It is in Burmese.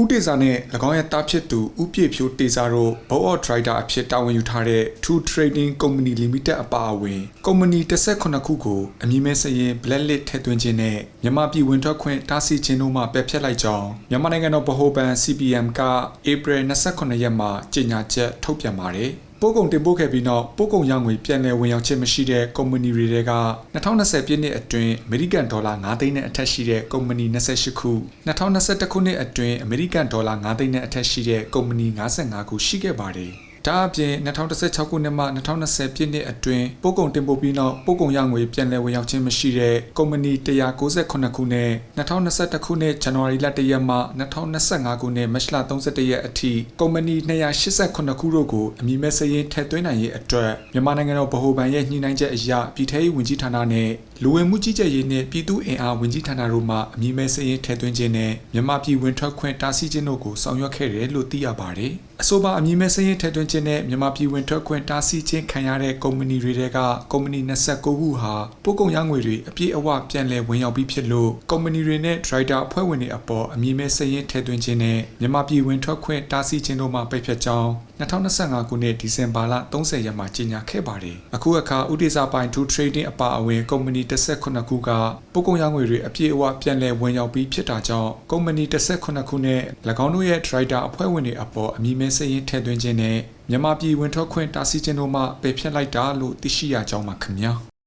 ဥတေဇာနဲ့၎င်းရဲ့တားဖြစ်သူဥပြည့်ဖြိုးတေဇာတို့ဘောအော့ဒရိုက်တာအဖြစ်တာဝန်ယူထားတဲ့ True Trading Company Limited အပါအဝင်ကုမ္ပဏီ18ခုကိုအမည်မဲစာရင်း blacklist ထည့်သွင်းခြင်းနဲ့မြန်မာပြည်ဝင်ထွက်ခွင့်တားဆီးခြင်းတို့မှပယ်ဖျက်လိုက်ကြောင်းမြန်မာနိုင်ငံတော်ဗဟိုဘဏ် CBM က April 28 ရက်မှာကြေညာချက်ထုတ်ပြန်ပါတယ်ပို့ကုန်တင်ပို့ခဲ့ပြီးနောက်ပို့ကုန်ရောင်းငွေပြန်လည်ဝင်ရောက်ခြင်းမရှိတဲ့ကုမ္ပဏီတွေက2020ပြည့်နှစ်အတွင်းအမေရိကန်ဒေါ်လာ9သိန်းနဲ့အထက်ရှိတဲ့ကုမ္ပဏီ28ခု2021ခုနှစ်အတွင်းအမေရိကန်ဒေါ်လာ9သိန်းနဲ့အထက်ရှိတဲ့ကုမ္ပဏီ55ခုရှိခဲ့ပါတယ်ဒါအပြင်2016ခုနှစ်မှ2020ပြည့်နှစ်အတွင်းပို့ကုန်တင်ပို့ပြီးနောက်ပို့ကုန်ရောင်းငွေပြန်လည်ဝင်ရောက်ခြင်းမရှိတဲ့ကုမ္ပဏီ198ခုနဲ့2021ခုနှစ်ဇန်နဝါရီလ1ရက်မှ2025ခုနှစ်မတ်လ31ရက်အထိကုမ္ပဏီ289ခုတို့ကိုအမည်မဲစာရင်းထည့်သွင်းနိုင်ရေးအတွက်မြန်မာနိုင်ငံတော်ဗဟိုဘဏ်ရဲ့ညှိနှိုင်းချက်အရပြည်ထရေးဝန်ကြီးဌာနနဲ့လူဝင်မှုကြီးကြပ်ရေးနဲ့ပြည်သူ့အင်အားဝန်ကြီးဌာနတို့မှအမည်မဲစာရင်းထည့်သွင်းခြင်းနဲ့မြန်မာပြည်ဝင်ထွက်ခွင့်တားဆီးခြင်းတို့ကိုဆောင်ရွက်ခဲ့တယ်လို့သိရပါတယ်အဆိုပါအမည်မဲစာရင်းထည့်သွင်းခြင်းနဲ့မြန်မာပြည်ဝင်ထွက်ခွင့်တားဆီးခြင်းခံရတဲ့ကုမ္ပဏီတွေကကုမ္ပဏီ29ခုဟာပို့ကုန်ရောင်းငွေတွေအပြည့်အဝပြန်လည်ဝင်ရောက်ပြီးဖြစ်လို့ကုမ္ပဏီတွေနဲ့ဒရိုက်တာအဖွဲ့ဝင်တွေအပေါ်အမည်မဲစာရင်းထည့်သွင်းခြင်းနဲ့မြန်မာပြည်ဝင်ထွက်ခွင့်တားဆီးခြင်းတို့မှပိတ်ဖျက်ကြောင်း2025ခုနှစ်ဒီဇင်ဘာလ30ရက်မှာကြေညာခဲ့ပါတယ်အခုအခါဥဒေစာပိုင်း True Trading အပါအဝင်ကုမ္ပဏီ18ခုကပို့ကုန်ရောင်းငွေတွေအပြည့်အဝပြန်လည်ဝင်ရောက်ပြီးဖြစ်တာကြောင့်ကုမ္ပဏီ18ခုနဲ့၎င်းတို့ရဲ့ဒရိုက်တာအဖွဲ့ဝင်တွေအပေါ်အမည်မဲစာရင်းထည့်သွင်းခြင်းနဲ့မြန်မာပြည်ဝင်ထွက်ခွင့်တားဆီးခြင်းတို့မှပယ်ဖျက်လိုက်တာလို့သိရှိရကြောင်းပါခင်ဗျာ